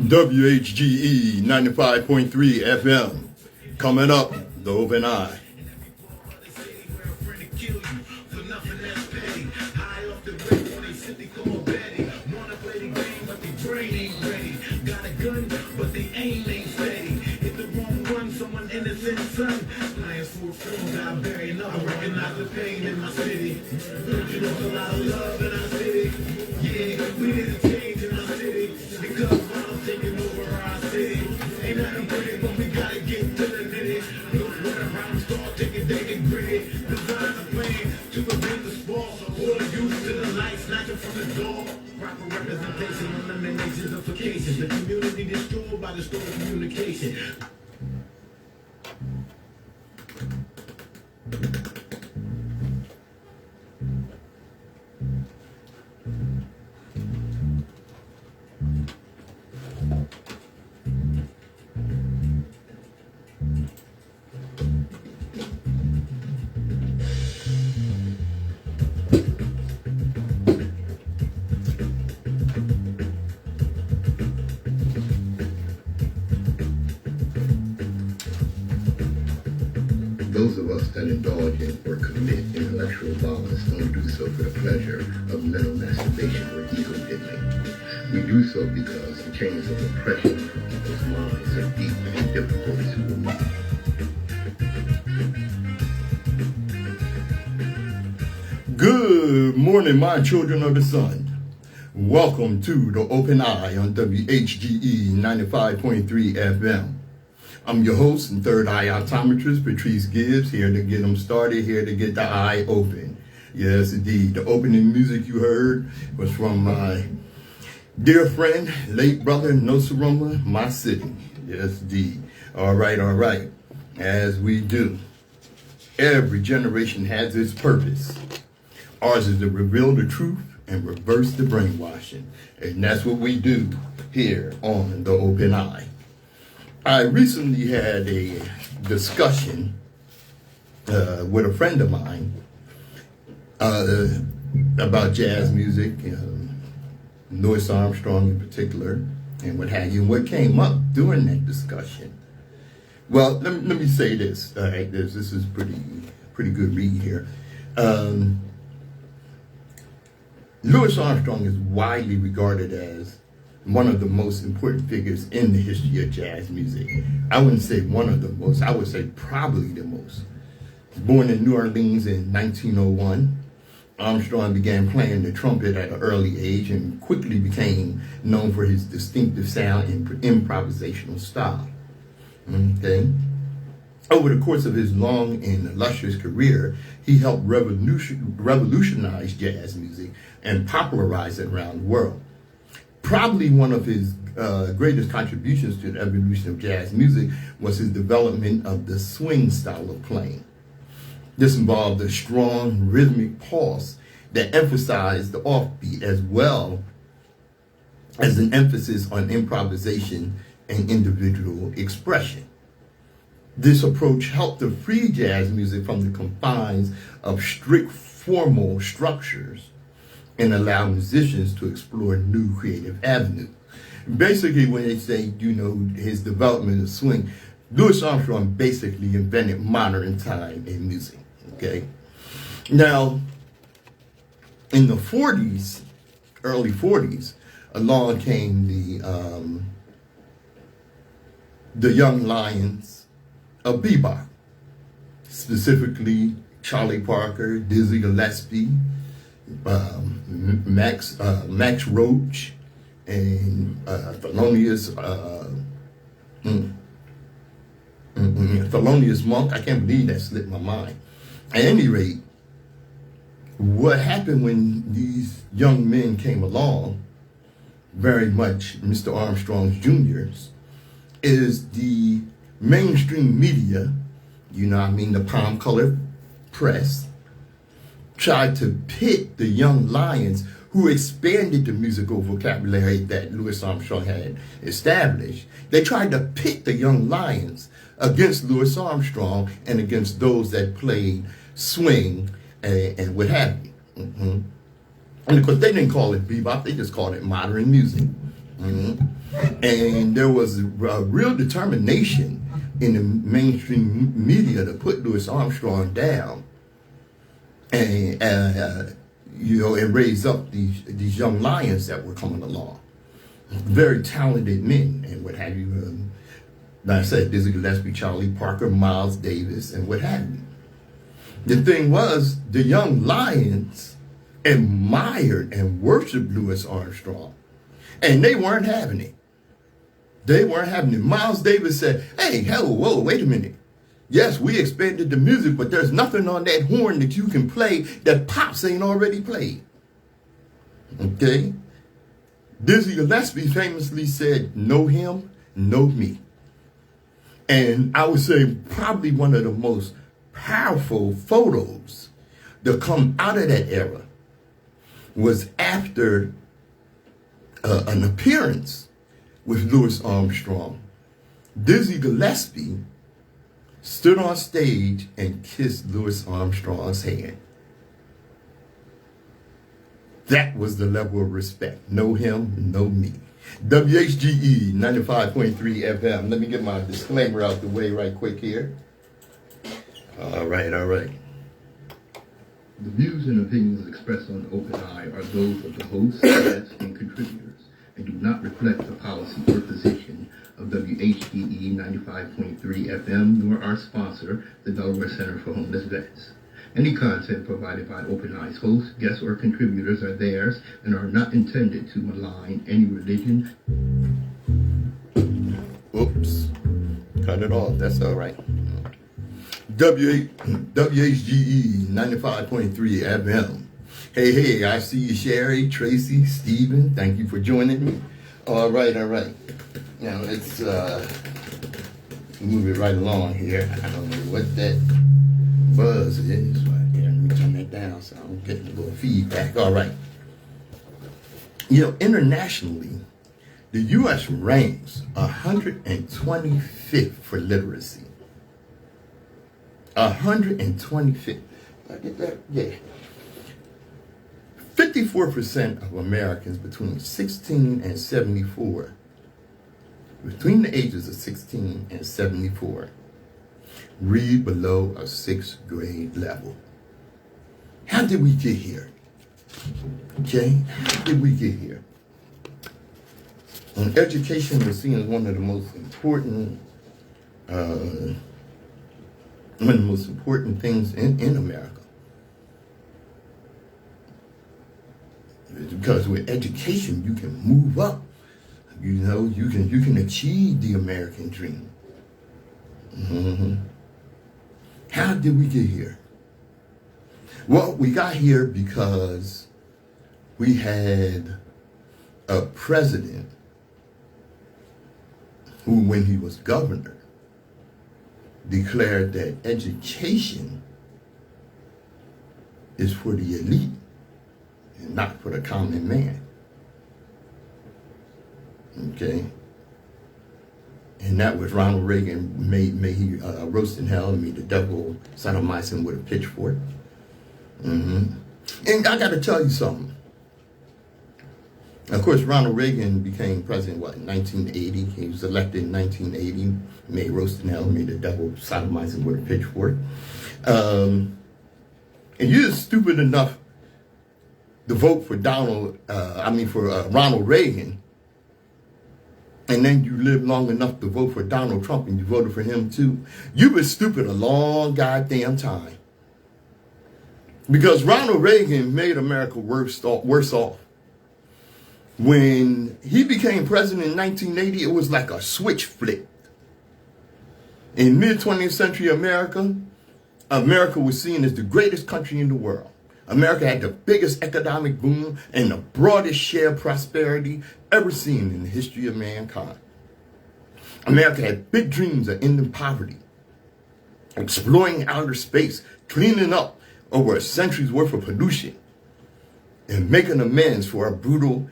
WHGE 95.3 FM. Coming up, the Open Eye. The community destroyed by the stolen communication. Those of us that indulge in or commit intellectual violence don't do so for the pleasure of mental masturbation or ego diddling. We do so because the chains of oppression from people's minds are deep and difficult to remove. Good morning, my children of the sun. Welcome to the Open Eye on WHGE 95.3 FM. I'm your host and third eye optometrist, Patrice Gibbs, here to get them started, here to get the eye open. Yes, indeed. The opening music you heard was from my dear friend, late brother, Nosaroma, my city. Yes, indeed. All right. As we do. Every generation has its purpose. Ours is to reveal the truth and reverse the brainwashing. And that's what we do here on the Open Eye. I recently had a discussion with a friend of mine about jazz music, Louis Armstrong in particular, and what have you. And what came up during that discussion? Well, let me say this. All right, this is pretty good read here. Louis Armstrong is widely regarded as one of the most important figures in the history of jazz music. I wouldn't say one of the most, I would say probably the most. Born in New Orleans in 1901, Armstrong began playing the trumpet at an early age and quickly became known for his distinctive sound and improvisational style. Okay. Over the course of his long and illustrious career, he helped revolutionize jazz music and popularize it around the world. Probably one of his greatest contributions to the evolution of jazz music was his development of the swing style of playing. This involved a strong rhythmic pulse that emphasized the offbeat as well as an emphasis on improvisation and individual expression. This approach helped to free jazz music from the confines of strict formal structures and allow musicians to explore new creative avenues. Basically, when they say, his development of swing, Louis Armstrong basically invented modern time in music, okay? Now, in the 40s, early 40s, along came the young lions of bebop, specifically Charlie Parker, Dizzy Gillespie, Max Roach, and Thelonious Monk. I can't believe that slipped my mind. At any rate, what happened when these young men came along, very much Mr. Armstrong's juniors, is the mainstream media, the palm-colored press, tried to pit the young lions who expanded the musical vocabulary that Louis Armstrong had established. They tried to pit the young lions against Louis Armstrong and against those that played swing and what have you. And of course, they didn't call it bebop, they just called it modern music. And there was a real determination in the mainstream media to put Louis Armstrong down and and raise up these young lions that were coming along, very talented men and what have you. Like I said, Dizzy Gillespie, Charlie Parker, Miles Davis, and what have you. The thing was, the young lions admired and worshipped Louis Armstrong, and they weren't having it. They weren't having it. Miles Davis said, "Hey, whoa, wait a minute. Yes, we expanded the music, but there's nothing on that horn that you can play that Pops ain't already played." Okay? Dizzy Gillespie famously said, "Know him, know me." And I would say probably one of the most powerful photos that come out of that era was after an appearance with Louis Armstrong. Dizzy Gillespie stood on stage and kissed Louis Armstrong's hand. That was the level of respect. Know him, know me. WHGE 95.3 FM. Let me get my disclaimer out the way right quick here. All right. The views and opinions expressed on Open Eye are those of the hosts, guests, and contributors, and do not reflect the policy or position of WHGE 95.3 FM, nor our sponsor, the Delaware Center for Homeless Vets. Any content provided by Open Eye's hosts, guests, or contributors are theirs and are not intended to malign any religion. Oops. Cut it off. That's all right. WHGE 95.3 FM. Hey, I see you, Sherry, Tracy, Stephen. Thank you for joining me. All right. Now, let's move it right along here. I don't know what that buzz is right here. Let me turn that down so I'm getting a little feedback. All right. Internationally, the U.S. ranks 125th for literacy. 125th. I get that? Yeah. 54% of Americans between 16 and 74, between the ages of 16 and 74, read below a 6th grade level. How did we get here? Okay, how did we get here? And education was seen as one of the most important things in America. Because with education, you can move up. You can achieve the American dream. How did we get here? Well, we got here because we had a president who, when he was governor, declared that education is for the elite and not for the common man. Okay? And that was Ronald Reagan. May he roast in hell and may the devil sodomize him with a pitchfork. And I got to tell you something. Of course, Ronald Reagan became president, in 1980? He was elected in 1980. May roast in hell, may the devil sodomize him with a pitchfork. And you're stupid enough to vote for Ronald Reagan, and then you live long enough to vote for Donald Trump and you voted for him too. You've been stupid a long goddamn time. Because Ronald Reagan made America worse off. When he became president in 1980, it was like a switch flipped. In mid-20th century America was seen as the greatest country in the world. America had the biggest economic boom and the broadest share of prosperity ever seen in the history of mankind. America had big dreams of ending poverty, exploring outer space, cleaning up over a century's worth of pollution, and making amends for our brutal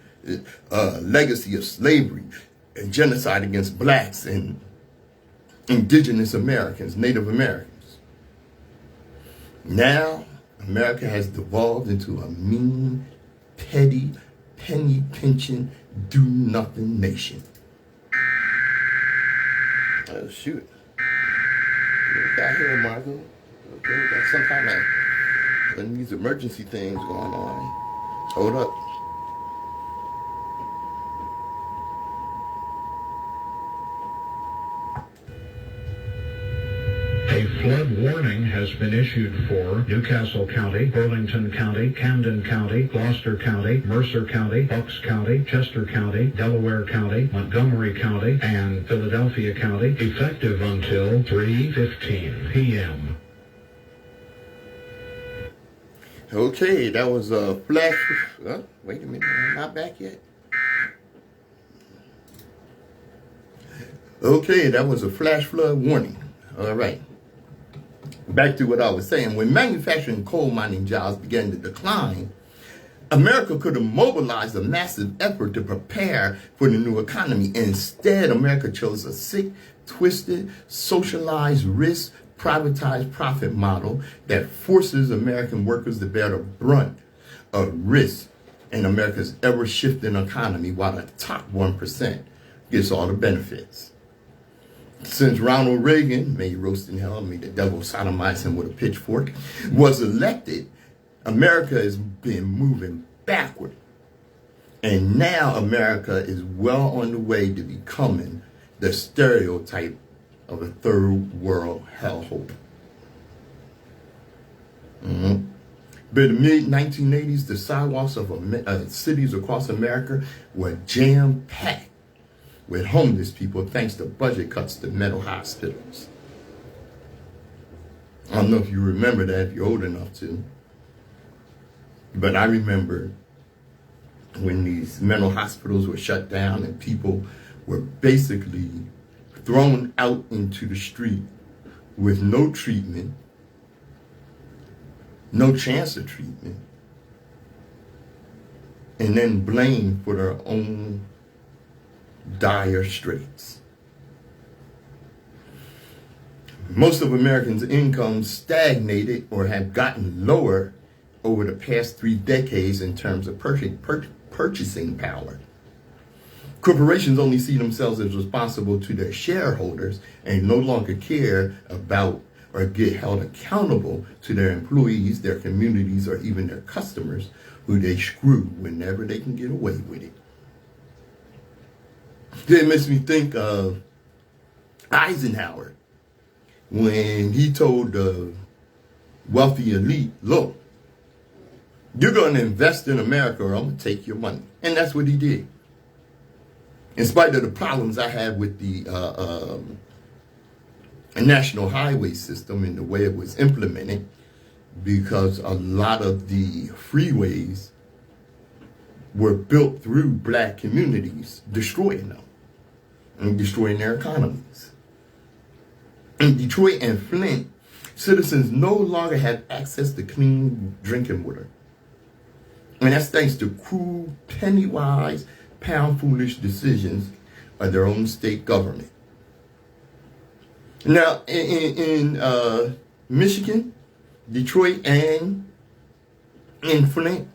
legacy of slavery and genocide against blacks and indigenous Americans, Native Americans. Now, America has devolved into a mean, petty, penny pinching, do nothing nation. Oh, shoot. What we got here, Margot? Okay, we got some kind of one of these emergency things going on. Hold up. A flood warning has been issued for Newcastle County, Burlington County, Camden County, Gloucester County, Mercer County, Bucks County, Chester County, Delaware County, Montgomery County, and Philadelphia County, effective until 3:15 p.m. Okay, that was a flash. Wait a minute, I'm not back yet. Okay, that was a flash flood warning. All right. Back to what I was saying. When manufacturing coal mining jobs began to decline, America could have mobilized a massive effort to prepare for the new economy. Instead, America chose a sick, twisted, socialized risk, privatized profit model that forces American workers to bear the brunt of risk in America's ever-shifting economy, while the top 1% gets all the benefits. Since Ronald Reagan, may he roast in hell, may the devil sodomize him with a pitchfork, was elected, America has been moving backward. And now America is well on the way to becoming the stereotype of a third world hellhole. By the mid-1980s, the sidewalks of cities across America were jam-packed with homeless people thanks to budget cuts to mental hospitals. I don't know if you remember that, if you're old enough to, but I remember when these mental hospitals were shut down and people were basically thrown out into the street with no treatment, no chance of treatment, and then blamed for their own dire straits. Most of Americans' incomes stagnated or have gotten lower over the past 3 decades in terms of purchasing power. Corporations only see themselves as responsible to their shareholders and no longer care about or get held accountable to their employees, their communities, or even their customers, who they screw whenever they can get away with it. It makes me think of Eisenhower when he told the wealthy elite, look, you're going to invest in America or I'm going to take your money. And that's what he did. In spite of the problems I had with the national highway system and the way it was implemented, because a lot of the freeways were built through black communities, destroying them and destroying their economies. In Detroit and Flint, citizens no longer have access to clean drinking water. And that's thanks to cruel, penny-wise, pound-foolish decisions of their own state government. Now, in Michigan, Detroit, and in Flint,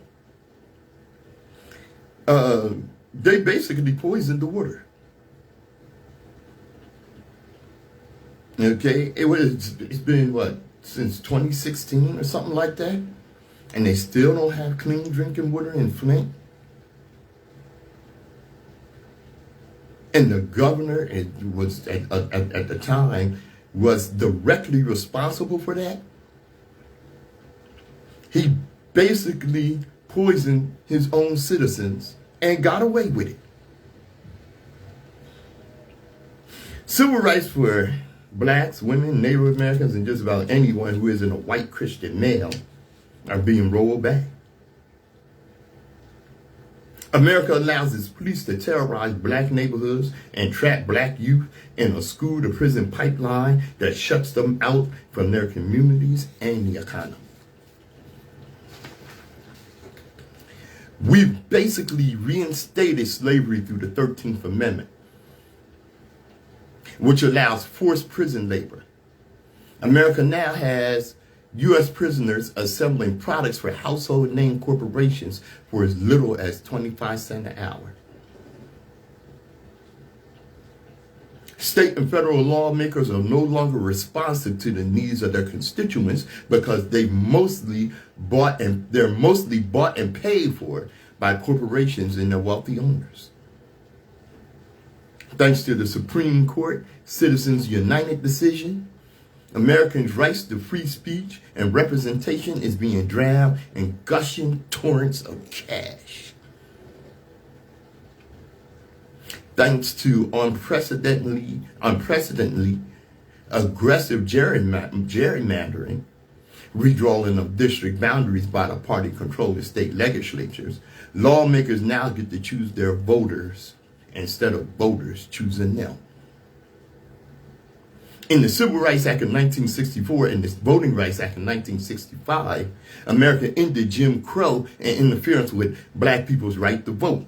they basically poisoned the water. Okay, it's been what, since 2016 or something like that, and they still don't have clean drinking water in Flint. And the governor was at the time was directly responsible for that. He basically poisoned his own citizens and got away with it. Civil rights for blacks, women, Native Americans, and just about anyone who isn't a white Christian male are being rolled back. America allows its police to terrorize black neighborhoods and trap black youth in a school-to-prison pipeline that shuts them out from their communities and the economy. We've basically reinstated slavery through the 13th Amendment, which allows forced prison labor. America now has U.S. prisoners assembling products for household name corporations for as little as 25 cents an hour. State and federal lawmakers are no longer responsive to the needs of their constituents because they're mostly bought and paid for by corporations and their wealthy owners. Thanks to the Supreme Court Citizens United decision, Americans' rights to free speech and representation is being drowned in gushing torrents of cash. Thanks to unprecedentedly aggressive gerrymandering, redrawing of district boundaries by the party-controlled state legislatures, lawmakers now get to choose their voters instead of voters choosing them. In the Civil Rights Act of 1964 and the Voting Rights Act of 1965, America ended Jim Crow and interference with black people's right to vote.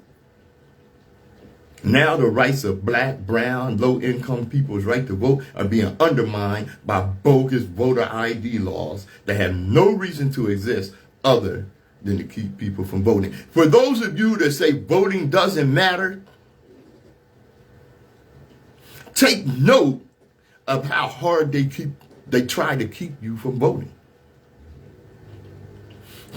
Now the rights of black, brown, low-income people's right to vote are being undermined by bogus voter ID laws that have no reason to exist other than to keep people from voting. For those of you that say voting doesn't matter, take note of how hard they try to keep you from voting.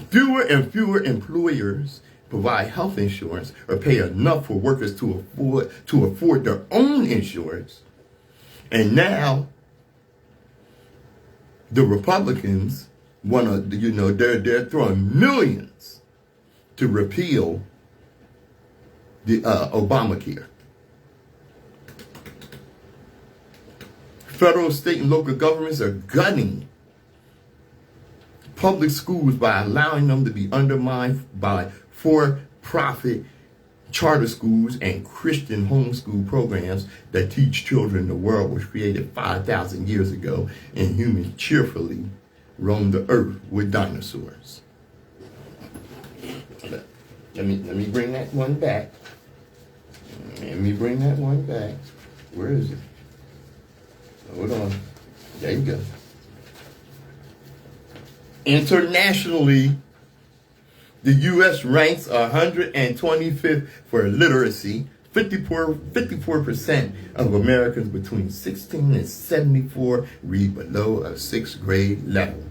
Fewer and fewer employers provide health insurance or pay enough for workers to afford their own insurance. And now the Republicans want to, they're throwing millions to repeal the Obamacare. Federal, state, and local governments are gutting public schools by allowing them to be undermined by for-profit charter schools and Christian homeschool programs that teach children the world was created 5,000 years ago and humans cheerfully roamed the earth with dinosaurs. Let me bring that one back. Where is it? Hold on. There you go. Internationally, the U.S. ranks 125th for literacy. 54% of Americans between 16 and 74 read below a 6th grade level.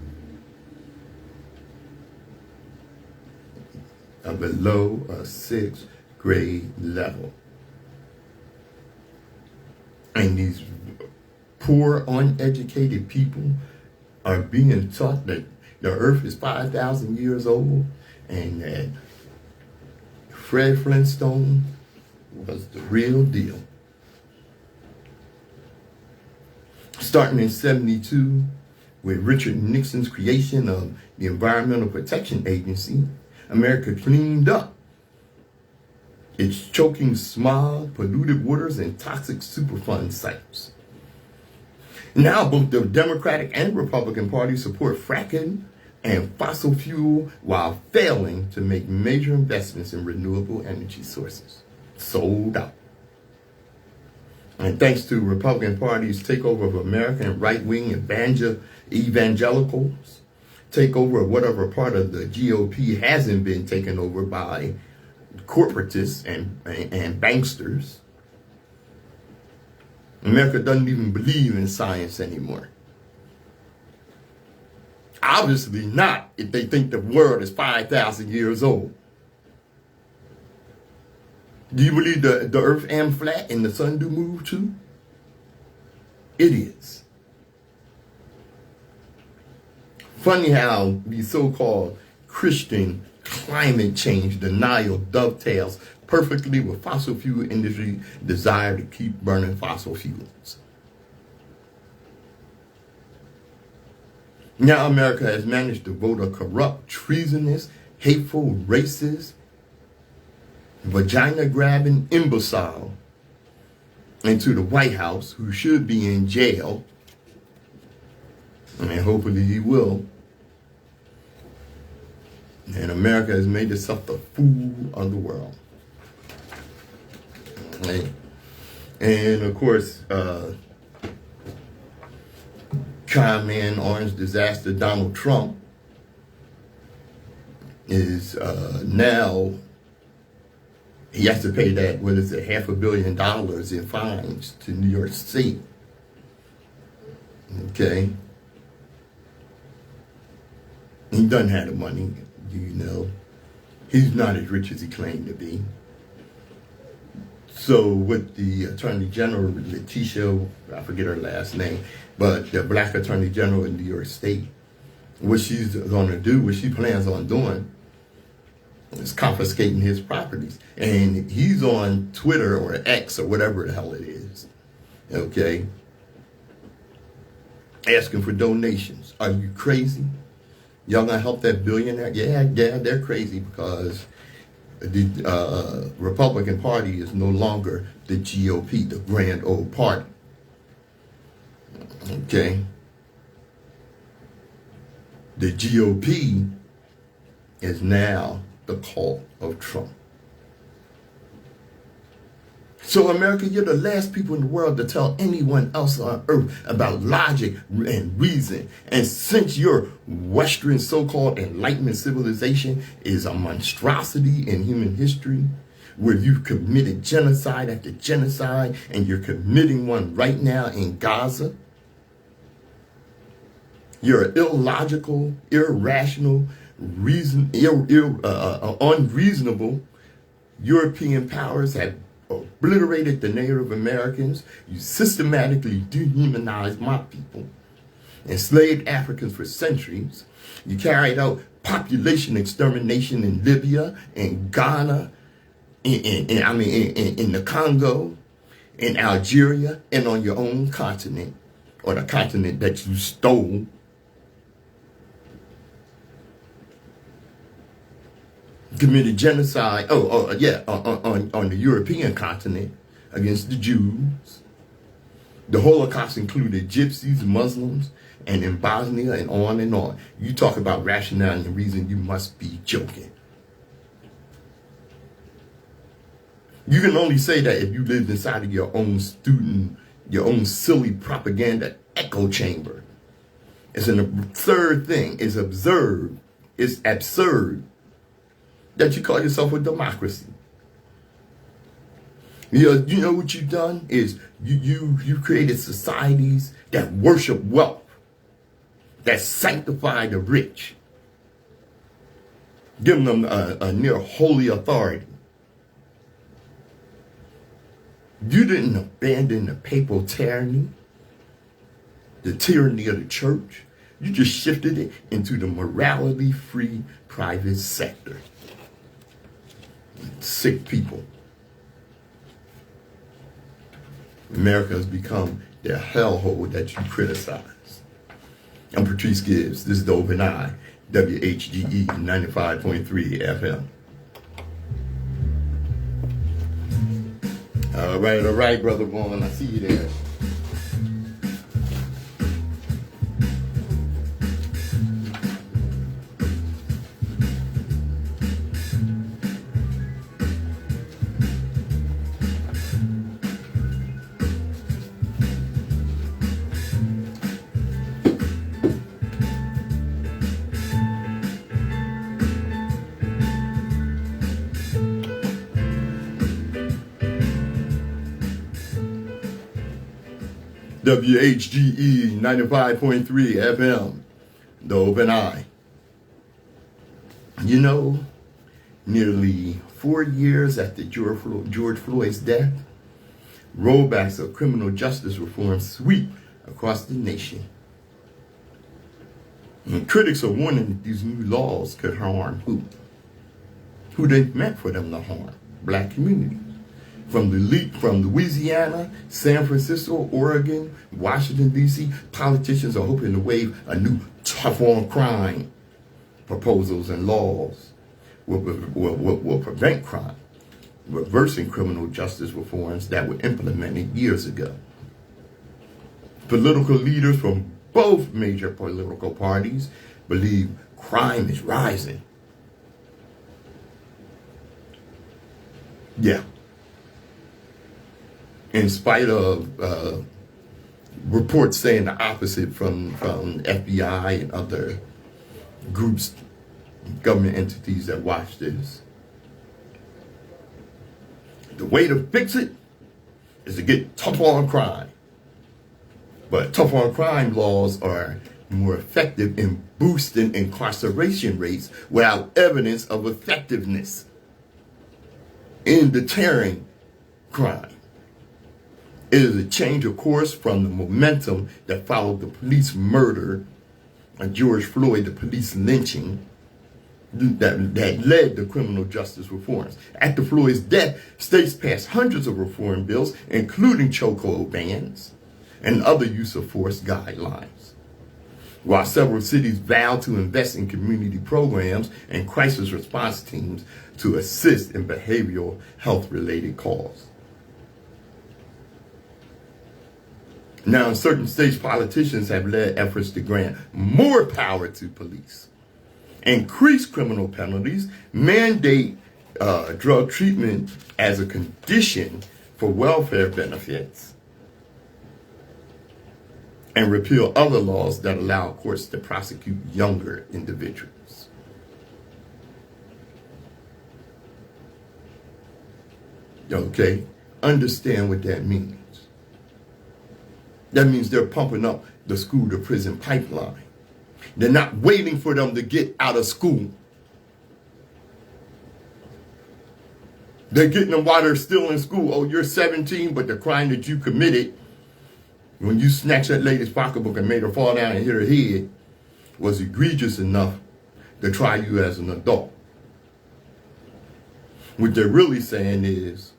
Below a 6th grade level. And these poor, uneducated people are being taught that the earth is 5,000 years old and that Fred Flintstone was the real deal. Starting in 1972, with Richard Nixon's creation of the Environmental Protection Agency, America cleaned up its choking smog, polluted waters, and toxic Superfund sites. Now both the Democratic and Republican parties support fracking and fossil fuel while failing to make major investments in renewable energy sources. Sold out. And thanks to Republican Party's takeover of America and right-wing evangelicals, takeover of whatever part of the GOP hasn't been taken over by corporatists and banksters, America doesn't even believe in science anymore. Obviously not if they think the world is 5,000 years old. Do you believe the earth am flat and the sun do move too? It is. Funny how the so-called Christian climate change denial dovetails perfectly with fossil fuel industry desire to keep burning fossil fuels. Now America has managed to vote a corrupt, treasonous, hateful, racist, vagina-grabbing imbecile into the White House who should be in jail, and hopefully he will. And America has made itself the fool of the world. Okay. And of course, con man, orange disaster Donald Trump is now, he has to pay that, what is it, $500 million in fines to New York State. Okay? He doesn't have the money, He's not as rich as he claimed to be. So with the Attorney General, Letitia, I forget her last name, but the Black Attorney General in New York State, what she's going to do, what she plans on doing, is confiscating his properties. And he's on Twitter or X or whatever the hell it is, okay, asking for donations. Are you crazy? Y'all gonna help that billionaire? Yeah, they're crazy because the Republican Party is no longer the GOP, the grand old party. Okay? The GOP is now the cult of Trump. So America, you're the last people in the world to tell anyone else on earth about logic and reason. And since your Western so-called Enlightenment civilization is a monstrosity in human history, where you've committed genocide after genocide, and you're committing one right now in Gaza, you're illogical, irrational, unreasonable European powers have obliterated the Native Americans. You systematically dehumanized my people, enslaved Africans for centuries. You carried out population extermination in Libya, in Ghana, in the Congo, in Algeria, and on your own continent, or the continent that you stole. Committed genocide, on the European continent against the Jews. The Holocaust included gypsies, Muslims, and in Bosnia, and on and on. You talk about rationale and reason, you must be joking. You can only say that if you lived inside of your own silly propaganda echo chamber. It's an absurd thing. It's absurd. It's absurd that you call yourself a democracy. You know what you've done is you created societies that worship wealth, that sanctify the rich, giving them a near holy authority. You didn't abandon the papal tyranny, the tyranny of the church. You just shifted it into the morality-free private sector. Sick people. America has become the hellhole that you criticize. I'm Patrice Gibbs. This is The Open Eye, WHGE 95.3 FM. All right, Brother Vaughn. I see you there. WHGE 95.3 FM, The Open Eye. You know, nearly 4 years after George Floyd's death, rollbacks of criminal justice reform sweep across the nation. And critics are warning that these new laws could harm who? Who they meant for them to harm? Black communities. From Louisiana, San Francisco, Oregon, Washington, D.C., politicians are hoping to wave a new tough on crime proposals and laws will prevent crime, reversing criminal justice reforms that were implemented years ago. Political leaders from both major political parties believe crime is rising. Yeah. In spite of reports saying the opposite from FBI and other groups, government entities that watch this. The way to fix it is to get tough on crime. But tough on crime laws are more effective in boosting incarceration rates without evidence of effectiveness in deterring crime. It is a change of course from the momentum that followed the police murder of George Floyd, the police lynching, that led to criminal justice reforms. After Floyd's death, states passed hundreds of reform bills, including chokehold bans and other use of force guidelines. While several cities vowed to invest in community programs and crisis response teams to assist in behavioral health-related causes. Now, in certain states, politicians have led efforts to grant more power to police, increase criminal penalties, mandate drug treatment as a condition for welfare benefits, and repeal other laws that allow courts to prosecute younger individuals. Okay, understand what that means. That means they're pumping up the school to prison pipeline. They're not waiting for them to get out of school. They're getting them while they're still in school. Oh, you're 17, but the crime that you committed when you snatched that lady's pocketbook and made her fall down and hit her head was egregious enough to try you as an adult. What they're really saying is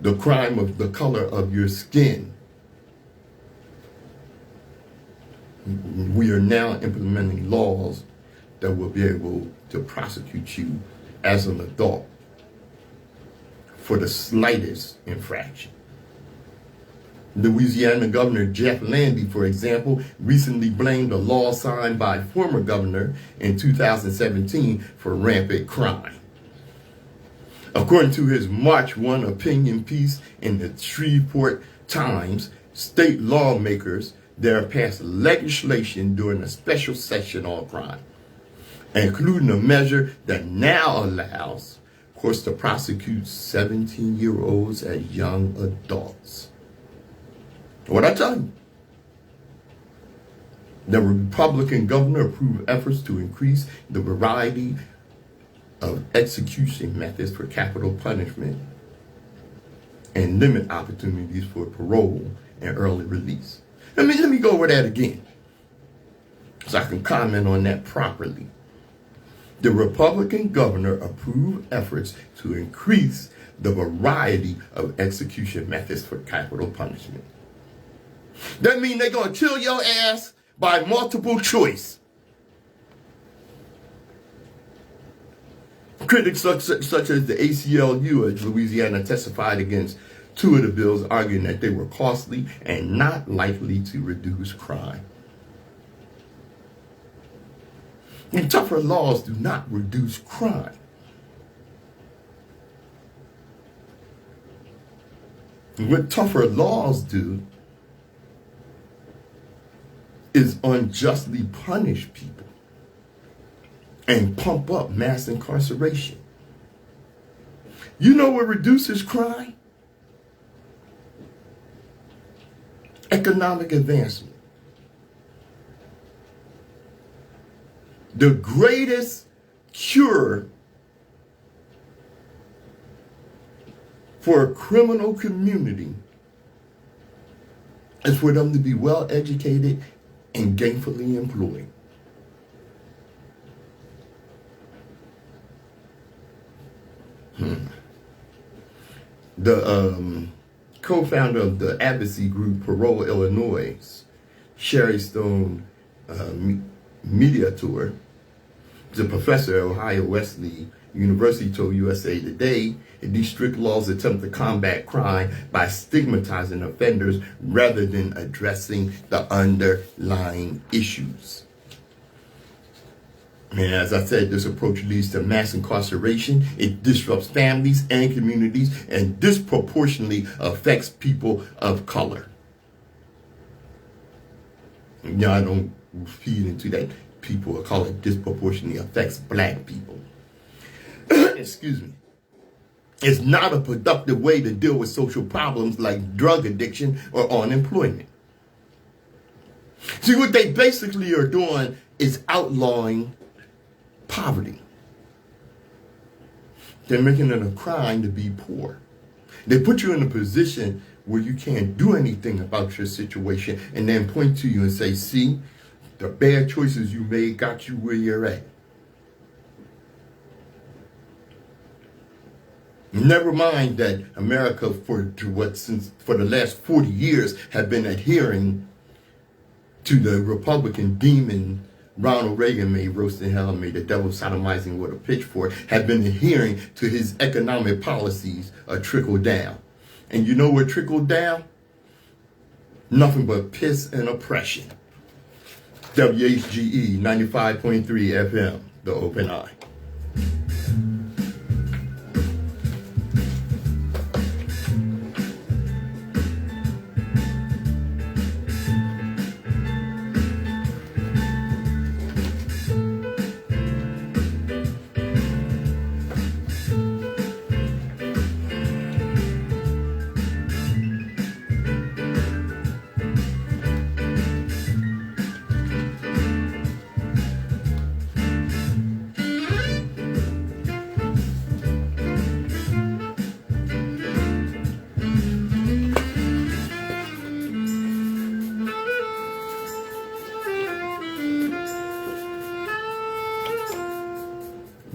the crime of the color of your skin. We are now implementing laws that will be able to prosecute you as an adult for the slightest infraction. Louisiana Governor Jeff Landy, for example, recently blamed a law signed by former governor in 2017 for rampant crime. According to his March 1 opinion piece in the Shreveport Times, state lawmakers there passed legislation during a special session on crime, including a measure that now allows courts to prosecute 17-year-olds as young adults. What I tell you? The Republican governor approved efforts to increase the variety of execution methods for capital punishment and limit opportunities for parole and early release. Let me go over that again so I can comment on that properly. The Republican governor approved efforts to increase the variety of execution methods for capital punishment. That means they're going to kill your ass by multiple choice. Critics such as the ACLU of Louisiana testified against two of the bills, arguing that they were costly and not likely to reduce crime. And tougher laws do not reduce crime. What tougher laws do is unjustly punish people and pump up mass incarceration. You know what reduces crime? Economic advancement. The greatest cure for a criminal community is for them to be well educated and gainfully employed. The co-founder of the advocacy group Parole Illinois, Sherry Stone Mediator, is a professor at Ohio Wesleyan University, told USA Today that these strict laws attempt to combat crime by stigmatizing offenders rather than addressing the underlying issues. And as I said, this approach leads to mass incarceration. It disrupts families and communities and disproportionately affects people of color. Now, I don't feed into that. People of color disproportionately affects black people. Excuse me. It's not a productive way to deal with social problems like drug addiction or unemployment. See, what they basically are doing is outlawing poverty. They're making it a crime to be poor. They put you in a position where you can't do anything about your situation and then point to you and say, see, the bad choices you made got you where you're at. Never mind that America for the last 40 years have been adhering to the Republican demon Ronald Reagan made roasting hell, made the devil sodomizing with a pitchfork, have been adhering to his economic policies trickle down. And you know what trickled down? Nothing but piss and oppression. WHGE 95.3 FM, The Open Eye.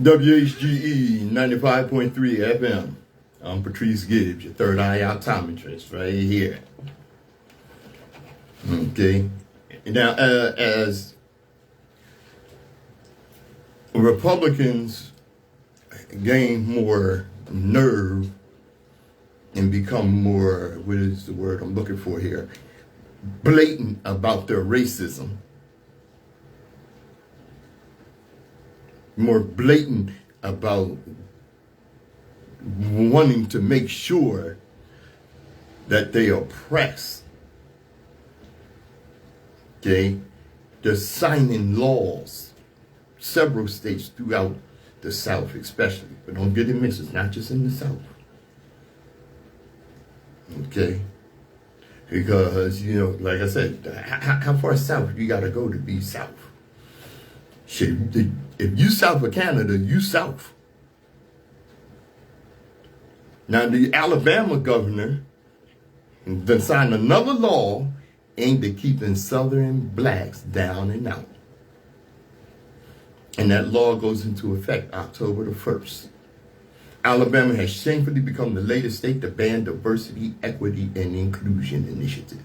WHGE 95.3 FM. I'm Patrice Gibbs, your third eye optometrist, right here. Okay. Now, as Republicans gain more nerve and become more, what is the word I'm looking for here, blatant about their racism, more blatant about wanting to make sure that they oppress. Okay? They're signing laws, several states throughout the South especially, but don't get it mixed, it's not just in the South. Okay? Because, you know, like I said, how far south you gotta go to be South? Shit, if you south of Canada, you south. Now the Alabama governor then signed another law aimed at keeping Southern blacks down and out. And that law goes into effect October the 1st. Alabama has shamefully become the latest state to ban diversity, equity, and inclusion initiatives.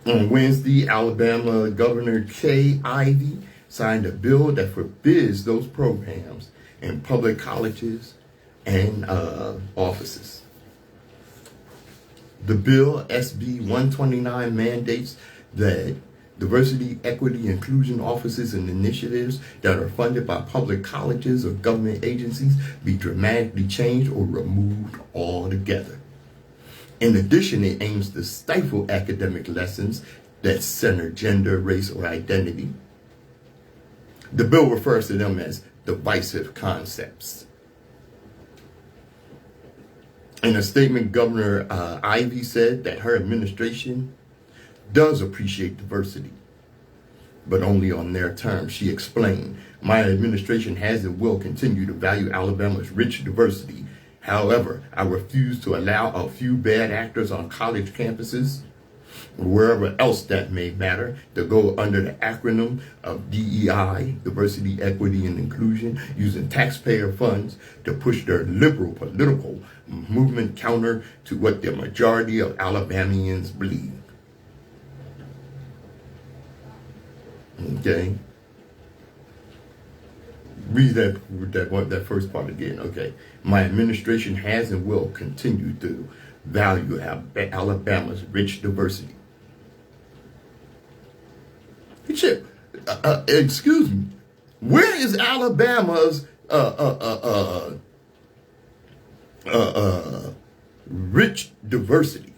On Wednesday, Alabama Governor Kay Ivey signed a bill that forbids those programs in public colleges and offices. The bill, SB 129, mandates that diversity, equity, inclusion offices and initiatives that are funded by public colleges or government agencies be dramatically changed or removed altogether. In addition, it aims to stifle academic lessons that center gender, race, or identity. The bill refers to them as divisive concepts. In a statement, Governor Ivey said that her administration does appreciate diversity, but only on their terms. She explained, "My administration has and will continue to value Alabama's rich diversity. However, I refuse to allow a few bad actors on college campuses, or wherever else that may matter, to go under the acronym of DEI, diversity, equity, and inclusion, using taxpayer funds to push their liberal political movement counter to what the majority of Alabamians believe." Okay? Read that first part again. Okay. "My administration has and will continue to value Alabama's rich diversity." Shit, excuse me. Where is Alabama's rich diversity?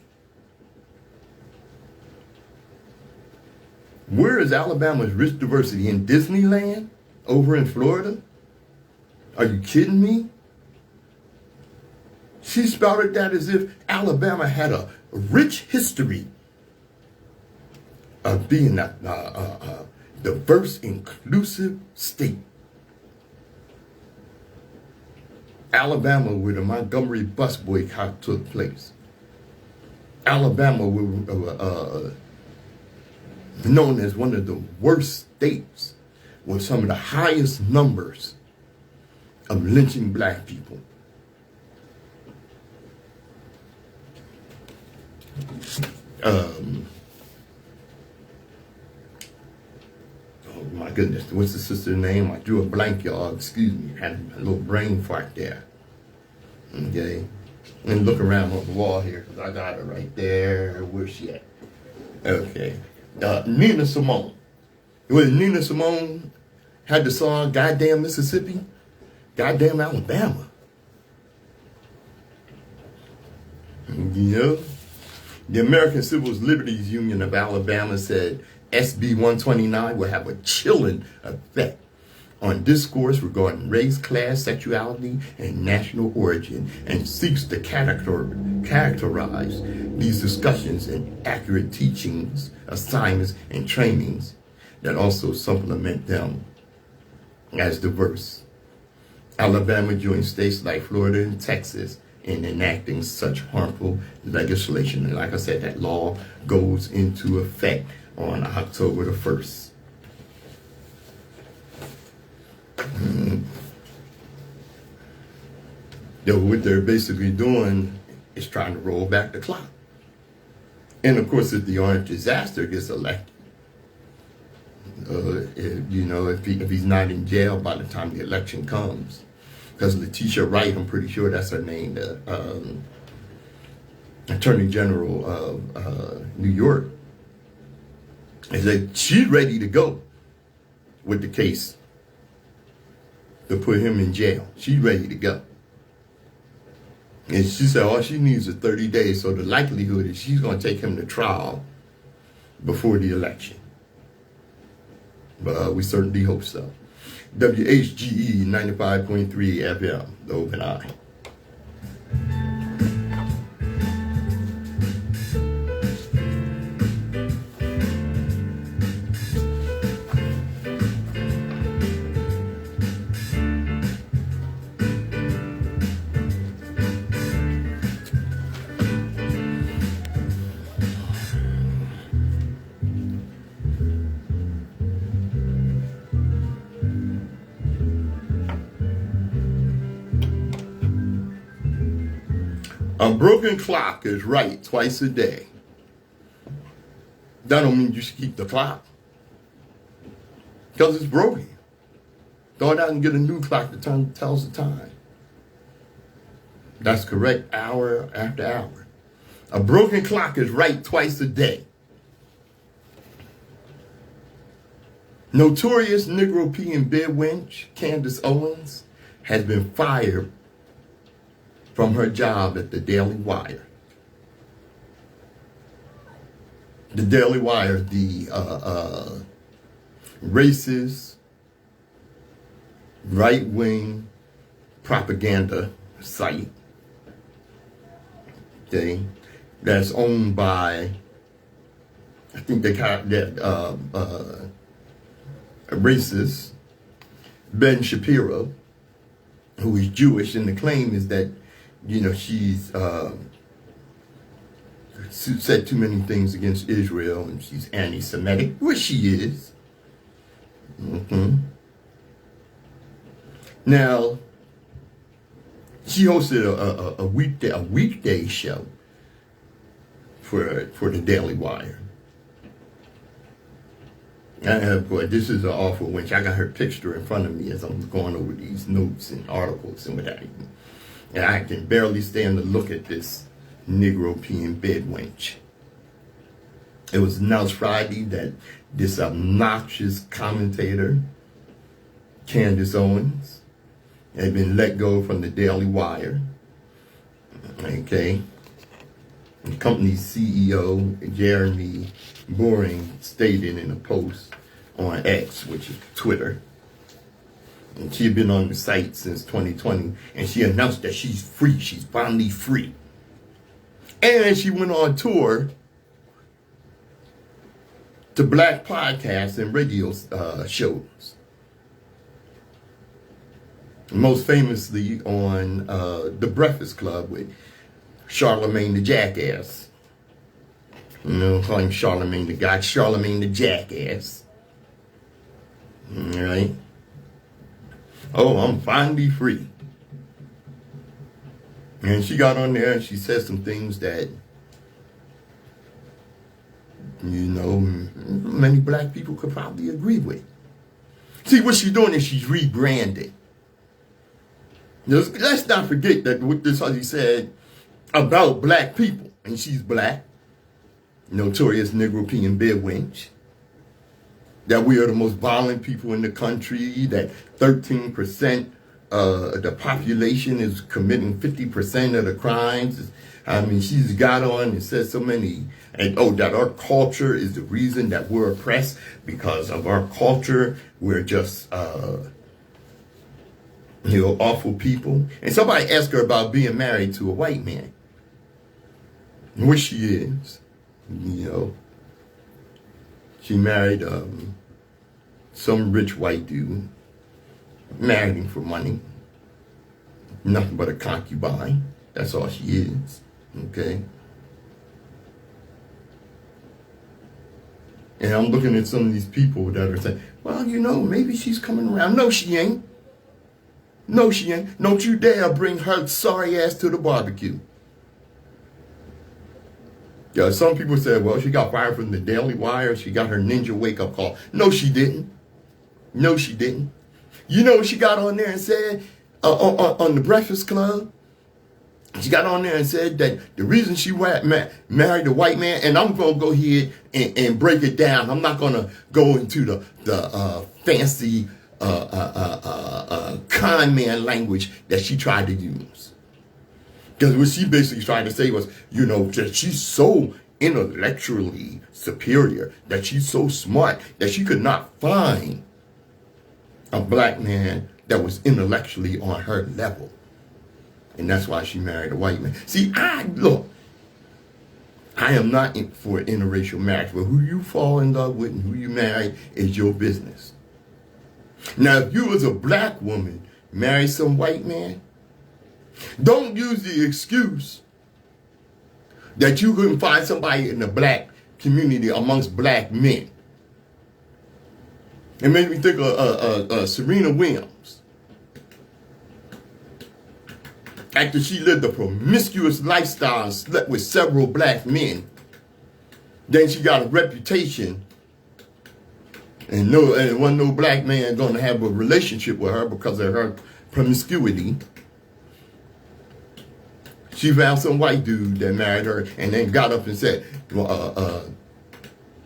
Where is Alabama's rich diversity? In Disneyland? Over in Florida? Are you kidding me? She spouted that as if Alabama had a rich history of being a diverse, inclusive state. Alabama, where the Montgomery bus boycott took place. Alabama, where known as one of the worst states with some of the highest numbers of lynching black people. Oh my goodness, what's the sister's name? I drew a blank, y'all. Excuse me, had a little brain fart there. Okay, and look around on the wall here because I got her right there. Where's she at? Okay, Nina Simone. Well, Nina Simone had the song "Goddamn Mississippi," "Goddamn Alabama." You know, the American Civil Liberties Union of Alabama said SB 129 will have a chilling effect on discourse regarding race, class, sexuality, and national origin, and seeks to characterize these discussions in accurate teachings, assignments, and trainings that also supplement them as diverse. Alabama joined states like Florida and Texas in enacting such harmful legislation. And like I said, that law goes into effect on October the 1st. What they're basically doing is trying to roll back the clock. And of course, if the orange disaster gets elected, if he's not in jail by the time the election comes, because Letitia Wright, I'm pretty sure that's her name, the Attorney General of New York, is that she's ready to go with the case to put him in jail. She's ready to go. And she said all she needs is 30 days, so the likelihood is she's going to take him to trial before the election. But we certainly hope so. WHGE 95.3 FM, the Open Eye. A broken clock is right twice a day. That don't mean you should keep the clock, because it's broken. Go out and get a new clock that tells the time. That's correct, hour after hour. A broken clock is right twice a day. Notorious Negro peeing bed wench Candace Owens has been fired from her job at the Daily Wire. The Daily Wire, the racist, right-wing propaganda site, okay, that's owned by, I think they call that a racist, Ben Shapiro, who is Jewish, and the claim is that she's said too many things against Israel, and she's anti-Semitic, which she is. Now, she hosted a weekday show for the Daily Wire. Boy, this is an awful wench. I got her picture in front of me as I'm going over these notes and articles and what have you. And I can barely stand to look at this Negro peeing bed wench. It was announced Friday that this obnoxious commentator Candace Owens had been let go from the Daily Wire. Okay. The company's CEO, Jeremy Boring, stated in a post on X, which is Twitter, and she had been on the site since 2020, and she announced that she's free. She's finally free. And she went on tour to black podcasts and radio shows. Most famously on The Breakfast Club with Charlemagne the Jackass. You know, call him Charlemagne the God, Charlemagne the Jackass. All right. Oh, I'm finally free. And she got on there and she said some things that, you know, many black people could probably agree with. See, what she's doing is she's rebranding. Let's not forget that what this honey said about black people, and she's black, notorious Negropean bedwench, that we are the most violent people in the country, that 13% of the population is committing 50% of the crimes. I mean, she's got on and said so many, and that our culture is the reason that we're oppressed. Because of our culture, we're just, awful people. And somebody asked her about being married to a white man, which she is. She married some rich white dude, married him for money, nothing but a concubine. That's all she is, okay? And I'm looking at some of these people that are saying, well, maybe she's coming around. No, she ain't. No, she ain't. Don't you dare bring her sorry ass to the barbecue. Yeah, some people said, well, she got fired from the Daily Wire. She got her ninja wake-up call. No, she didn't. No, she didn't. You know what she got on there and said on the Breakfast Club? She got on there and said that the reason she married a white man, and I'm going to go ahead and break it down. I'm not going to go into the fancy con man language that she tried to use. Because what she basically tried to say was, that she's so intellectually superior, that she's so smart, that she could not find a black man that was intellectually on her level. And that's why she married a white man. See, I am not for interracial marriage, but who you fall in love with and who you marry is your business. Now, if you as a black woman marry some white man, don't use the excuse that you couldn't find somebody in the black community amongst black men. It made me think of Serena Williams. After she lived a promiscuous lifestyle and slept with several black men, then she got a reputation, and wasn't no black man going to have a relationship with her because of her promiscuity. She found some white dude that married her and then got up and said,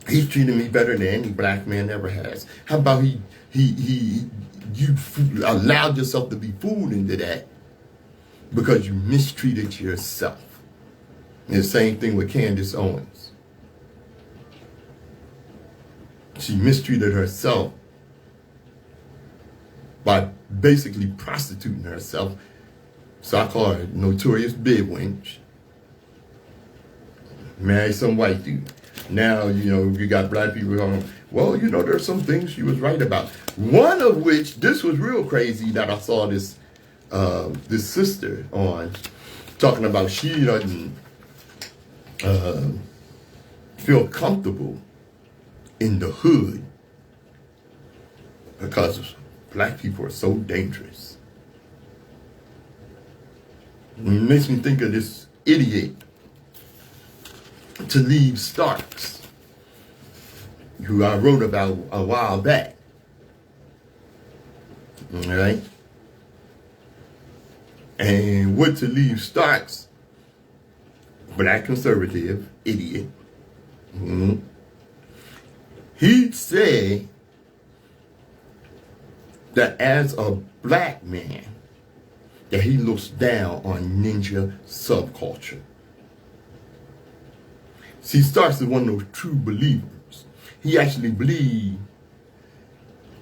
he's treating me better than any black man ever has. How about you allowed yourself to be fooled into that because you mistreated yourself. And the same thing with Candace Owens. She mistreated herself by basically prostituting herself. So I call her notorious bedwench. Married some white dude. Now, you got black people going, well, there's some things she was right about. One of which, this was real crazy that I saw this sister on talking about she doesn't feel comfortable in the hood because black people are so dangerous. It makes me think of this idiot, Talib Starks, who I wrote about a while back. All right? And what Talib Starks, black conservative, idiot, he'd say that as a black man, that he looks down on ninja subculture. See, he starts as one of those true believers. He actually believes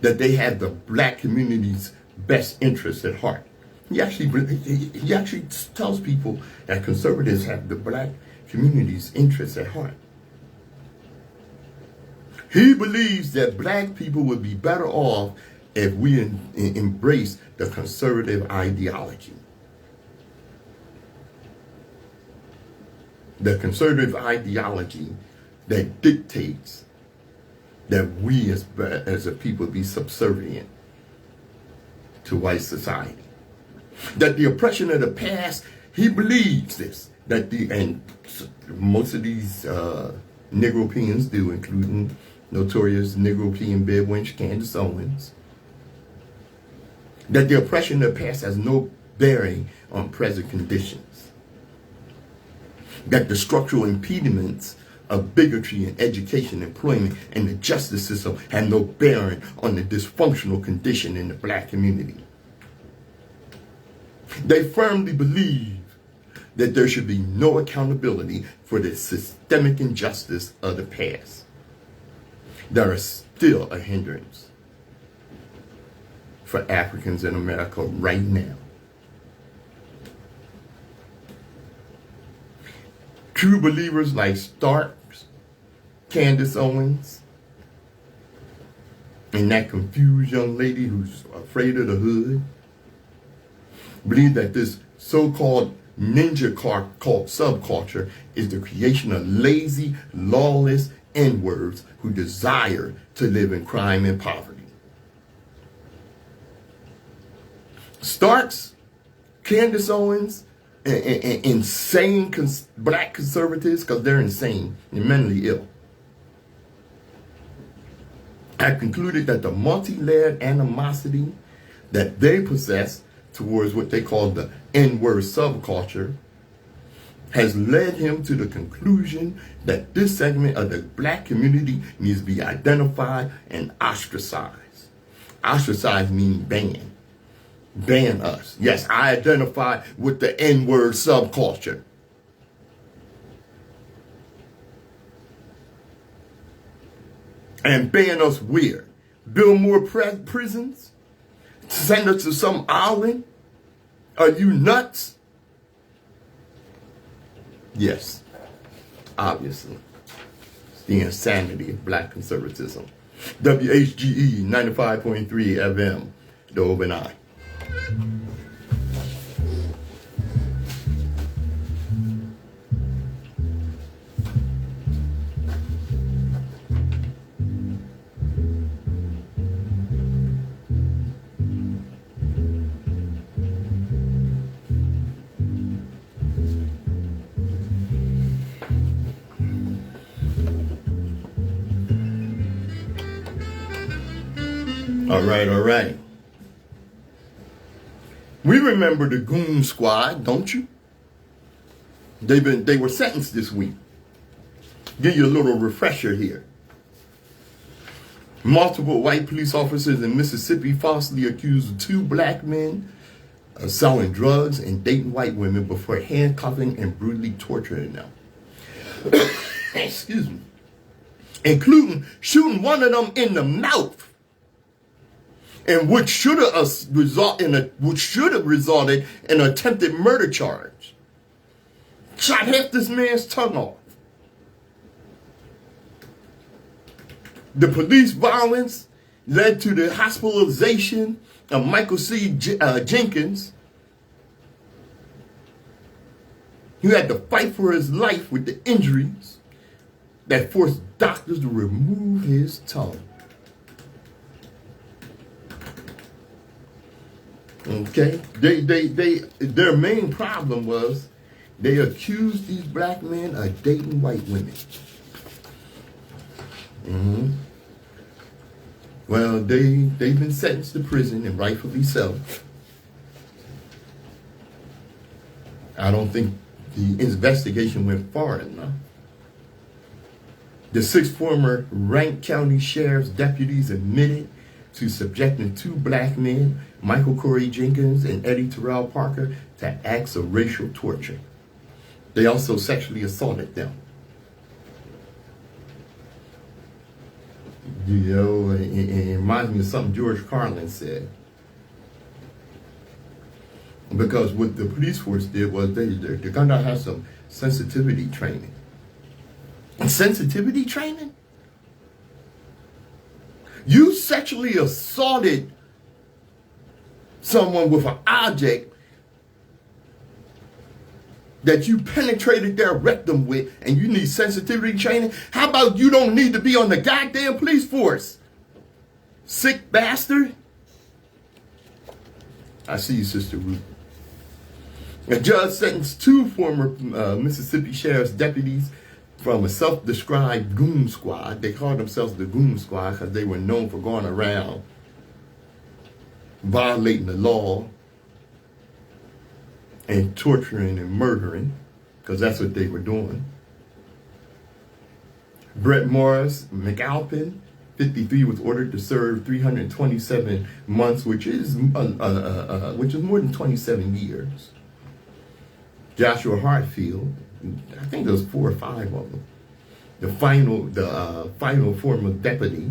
that they have the black community's best interests at heart. He actually tells people that conservatives have the black community's interests at heart. He believes that black people would be better off if we embrace the conservative ideology. The conservative ideology that dictates that we as a people be subservient to white society. That the oppression of the past, he believes this. And most of these Negropeans do, including notorious Negropean bed wench Candace Owens, that the oppression of the past has no bearing on present conditions. That the structural impediments of bigotry in education, employment, and the justice system have no bearing on the dysfunctional condition in the black community. They firmly believe that there should be no accountability for the systemic injustice of the past that are still a hindrance for Africans in America right now. True believers like Starks, Candace Owens, and that confused young lady who's afraid of the hood, believe that this so-called ninja cult subculture is the creation of lazy, lawless N-words who desire to live in crime and poverty. Starks, Candace Owens, and insane black conservatives, because they're insane and mentally ill, have concluded that the multi-layered animosity that they possess towards what they call the N-word subculture has led him to the conclusion that this segment of the black community needs to be identified and ostracized. Ostracized meaning banned. Ban us. Yes, I identify with the N-word subculture. And ban us where? Build more prisons? Send us to some island? Are you nuts? Yes, obviously. It's the insanity of black conservatism. WHGE 95.3 FM, Dove and I. All right. We remember the Goon Squad, don't you? They were sentenced this week. Give you a little refresher here. Multiple white police officers in Mississippi falsely accused 2 black men of selling drugs and dating white women before handcuffing and brutally torturing them. Excuse me. Including shooting one of them in the mouth. And which should have resulted in an attempted murder charge. Shot half this man's tongue off. The police violence led to the hospitalization of Michael C. Jenkins, who had to fight for his life with the injuries that forced doctors to remove his tongue. Okay, their main problem was they accused these black men of dating white women. Well, they've been sentenced to prison, and rightfully so. I don't think the investigation went far enough. The 6 former Rankin County Sheriff's deputies admitted to subjecting 2 black men, Michael Corey Jenkins and Eddie Terrell Parker, to acts of racial torture. They also sexually assaulted them. You know, it reminds me of something George Carlin said. Because what the police force did was they're going to have some sensitivity training. And sensitivity training? You sexually assaulted someone with an object that you penetrated their rectum with, and you need sensitivity training? How about you don't need to be on the goddamn police force? Sick bastard. I see you, Sister Ruth. A judge sentenced 2 former Mississippi Sheriff's deputies from a self-described goon squad. They called themselves the goon squad because they were known for going around violating the law and torturing and murdering, because that's what they were doing. Brett Morris McAlpin, 53, was ordered to serve 327 months, which is more than 27 years. Joshua Hartfield, I think there was 4 or 5 of them. The final former deputy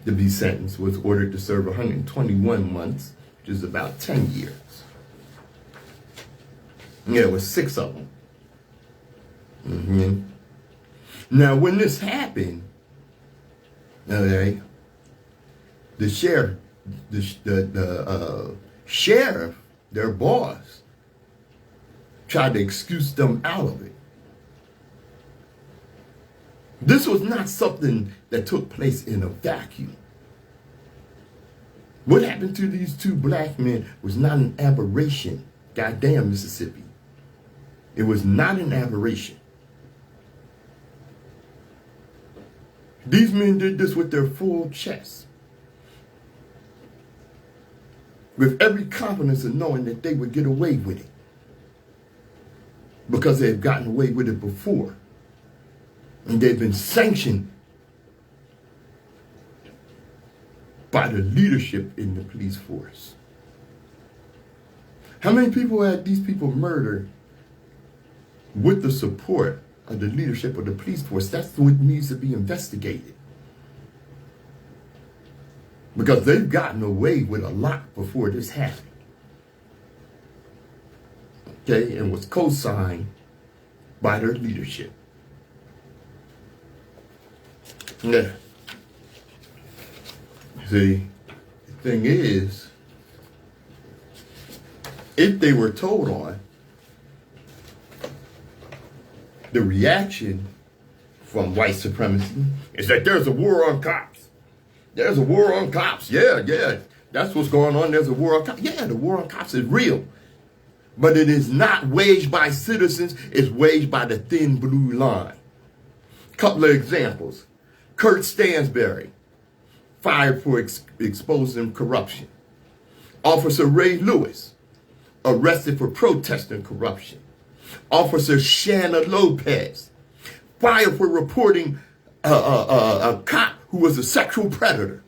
to be sentenced was ordered to serve 121 months, which is about 10 years. Yeah, it was 6 of them. Now, when this happened, okay, the sheriff, their boss, tried to excuse them out of it. This was not something that took place in a vacuum. What happened to these 2 black men was not an aberration. Goddamn, Mississippi. It was not an aberration. These men did this with their full chest, with every confidence of knowing that they would get away with it, because they had gotten away with it before. And they've been sanctioned by the leadership in the police force. How many people had these people murdered with the support of the leadership of the police force? That's what needs to be investigated. Because they've gotten away with a lot before this happened. Okay, and was co-signed by their leadership. Yeah. See, the thing is, if they were told on, the reaction from white supremacy is that there's a war on cops. There's a war on cops. Yeah, that's what's going on. There's a war on cops. Yeah, the war on cops is real. But it is not waged by citizens. It's waged by the thin blue line. Couple of examples. Kurt Stansberry, fired for exposing corruption. Officer Ray Lewis, arrested for protesting corruption. Officer Shanna Lopez, fired for reporting a cop who was a sexual predator.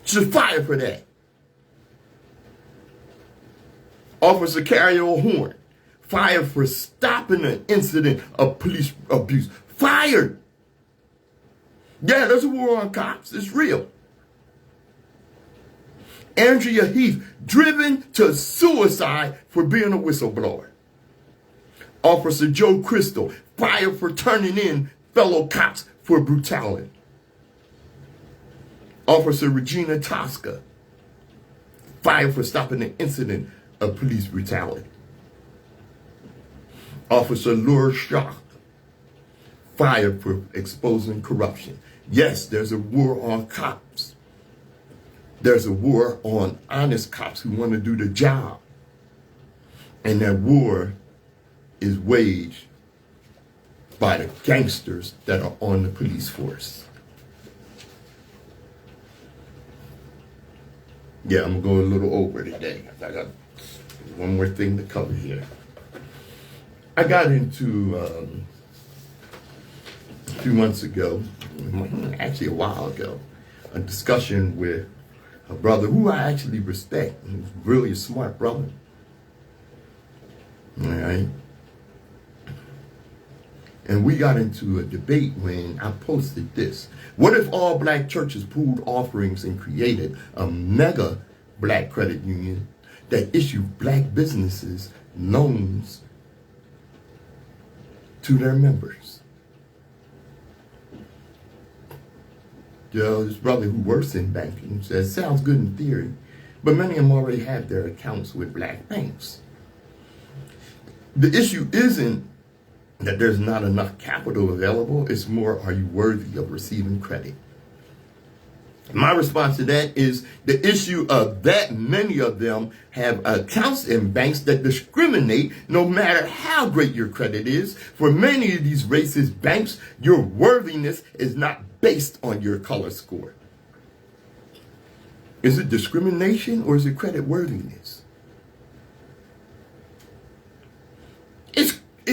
She's fired for that. Officer Carrie O'Horn, fired for stopping an incident of police abuse. Fired. Yeah, there's a war on cops. It's real. Andrea Heath, driven to suicide for being a whistleblower. Officer Joe Crystal, fired for turning in fellow cops for brutality. Officer Regina Tosca, fired for stopping an incident of police brutality. Officer Laura Shock, fired for exposing corruption. Yes, there's a war on cops. There's a war on honest cops who want to do the job. And that war is waged by the gangsters that are on the police force. Yeah, I'm going to go a little over today. I got one more thing to cover here. I got into, a few months ago, actually a while ago, a discussion with a brother who I actually respect. He's really a smart brother. All right. And we got into a debate when I posted this. What if all black churches pooled offerings and created a mega black credit union that issued black businesses loans to their members? This brother who works in banking says, sounds good in theory, but many of them already have their accounts with black banks. The issue isn't that there's not enough capital available. It's more, are you worthy of receiving credit? My response to that is the issue of that many of them have accounts in banks that discriminate no matter how great your credit is. For many of these racist banks, your worthiness is not based on your color score. Is it discrimination or is it credit worthiness?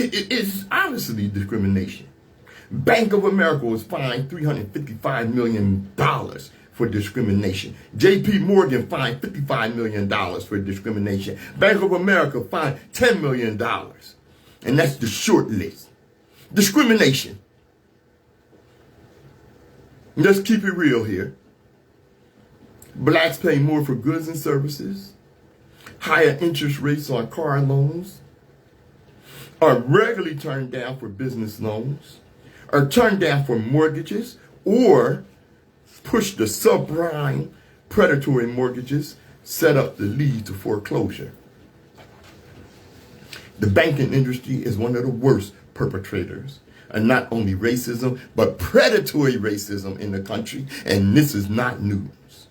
It's obviously discrimination. Bank of America was fined $355 million for discrimination. JP Morgan fined $55 million for discrimination. Bank of America fined $10 million. And that's the short list. Discrimination. Let's keep it real here. Blacks pay more for goods and services, higher interest rates on car loans, are regularly turned down for business loans, are turned down for mortgages, or push the subprime predatory mortgages set up to lead to foreclosure. The banking industry is one of the worst perpetrators of not only racism, but predatory racism in the country, and this is not news.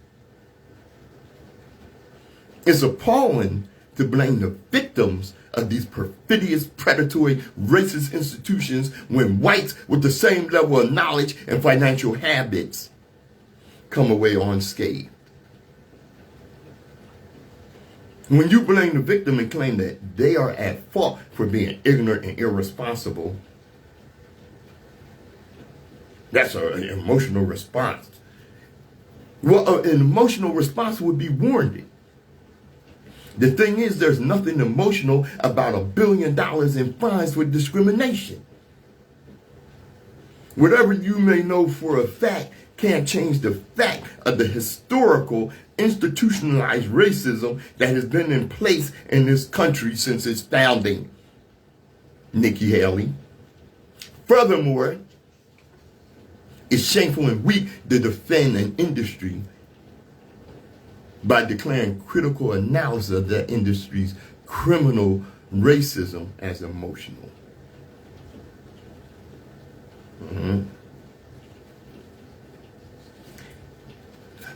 It's appalling to blame the victims of these perfidious, predatory, racist institutions when whites with the same level of knowledge and financial habits come away unscathed. When you blame the victim and claim that they are at fault for being ignorant and irresponsible, that's an emotional response. Well, an emotional response would be warranted. The thing is, there's nothing emotional about $1 billion in fines for discrimination. Whatever you may know for a fact can't change the fact of the historical, institutionalized racism that has been in place in this country since its founding. Nikki Haley. Furthermore, it's shameful and weak to defend an industry by declaring critical analysis of that industry's criminal racism as emotional.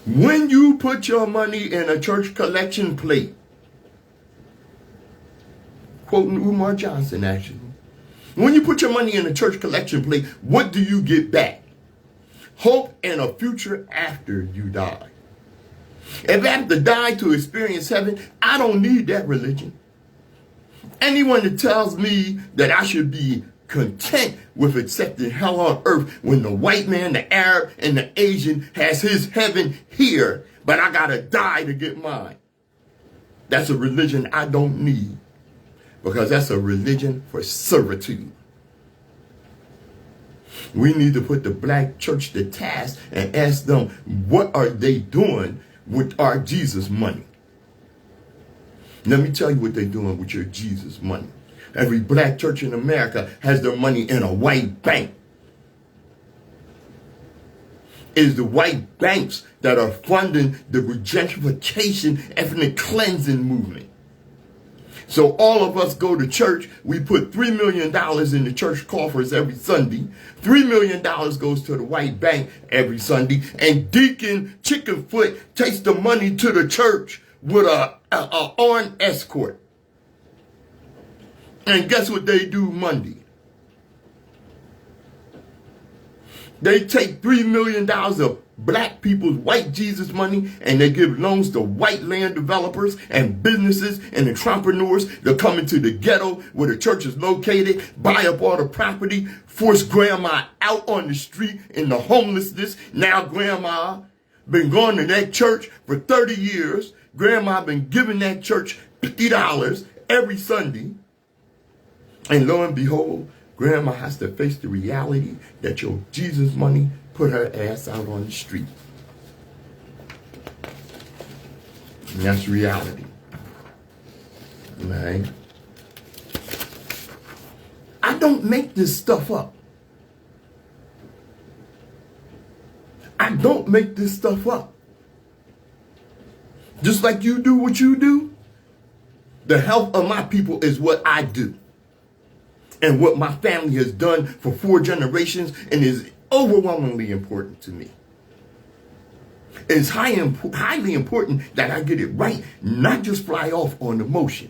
When you put your money in a church collection plate, quoting Umar Johnson actually, when you put your money in a church collection plate, what do you get back? Hope and a future after you die. If I have to die to experience heaven, I don't need that religion. Anyone that tells me that I should be content with accepting hell on earth when the white man, the Arab, and the Asian has his heaven here, but I gotta die to get mine, that's a religion I don't need, because that's a religion for servitude. We need to put the black church to task and ask them, what are they doing with our Jesus money? Let me tell you what they're doing with your Jesus money. Every black church in America has their money in a white bank. It is the white banks that are funding the regentrification, ethnic cleansing movement. So all of us go to church, we put $3 million in the church coffers every Sunday. $3 million goes to the white bank every Sunday. And Deacon Chickenfoot takes the money to the church with a armed escort. And guess what they do Monday? They take $3 million of black people's white Jesus money and they give loans to white land developers and businesses and entrepreneurs that come into the ghetto where the church is located, buy up all the property, force grandma out on the street in the homelessness. Now grandma been going to that church for 30 years. Grandma been giving that church $50 every Sunday. And lo and behold, Grandma has to face the reality that your Jesus money put her ass out on the street. And that's reality. Right? I don't make this stuff up. I don't make this stuff up. Just like you do what you do, the health of my people is what I do. And what my family has done for 4 generations and is overwhelmingly important to me. It's highly important that I get it right, not just fly off on emotion.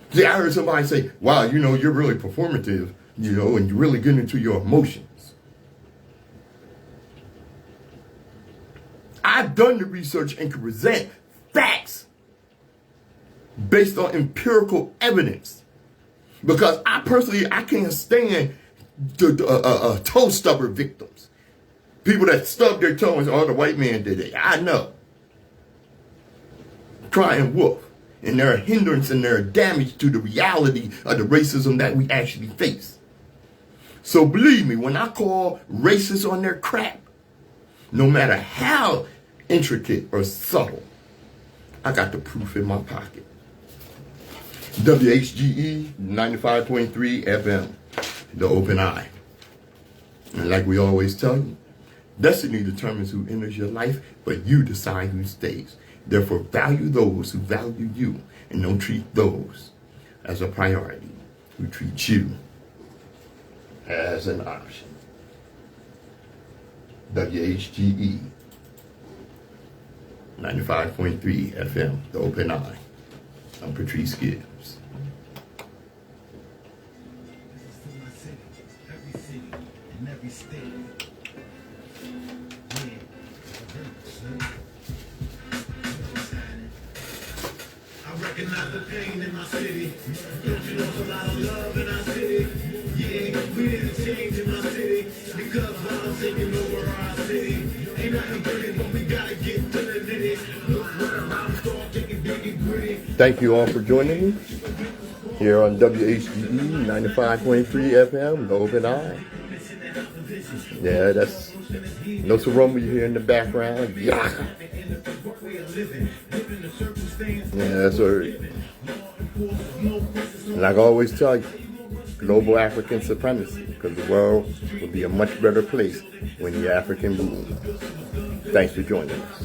See, I heard somebody say, wow, you know, you're really performative, you know, and you really get into your emotions. I've done the research and can present facts based on empirical evidence. Because I can't stand the toe stubber victims. People that stub their toe and say, oh, the white man did it. I know. Crying wolf. And they're a hindrance and they're a damage to the reality of the racism that we actually face. So believe me, when I call racists on their crap, no matter how intricate or subtle, I got the proof in my pocket. WHGE 95.3 FM, the open eye. And like we always tell you, destiny determines who enters your life, but you decide who stays. Therefore, value those who value you, and don't treat those as a priority who treat you as an option. WHGE 95.3 FM, the open eye. I'm Patrice Gibbs. Every city and every state. I recognize the pain in my city. Don't you know there's a lot of love in our city? Yeah, we need a change in my city because violence taking over our city. Ain't nothing pretty, but we gotta get to the nitty. Look where I'm start taking big and gritty. Thank you all for joining me here on WHGE 95.3 FM, the open eye. Yeah, that's no aroma you hear in the background. Yeah, that's right. Like I always tell you, global African supremacy, because the world will be a much better place when the African boom. Thanks for joining us.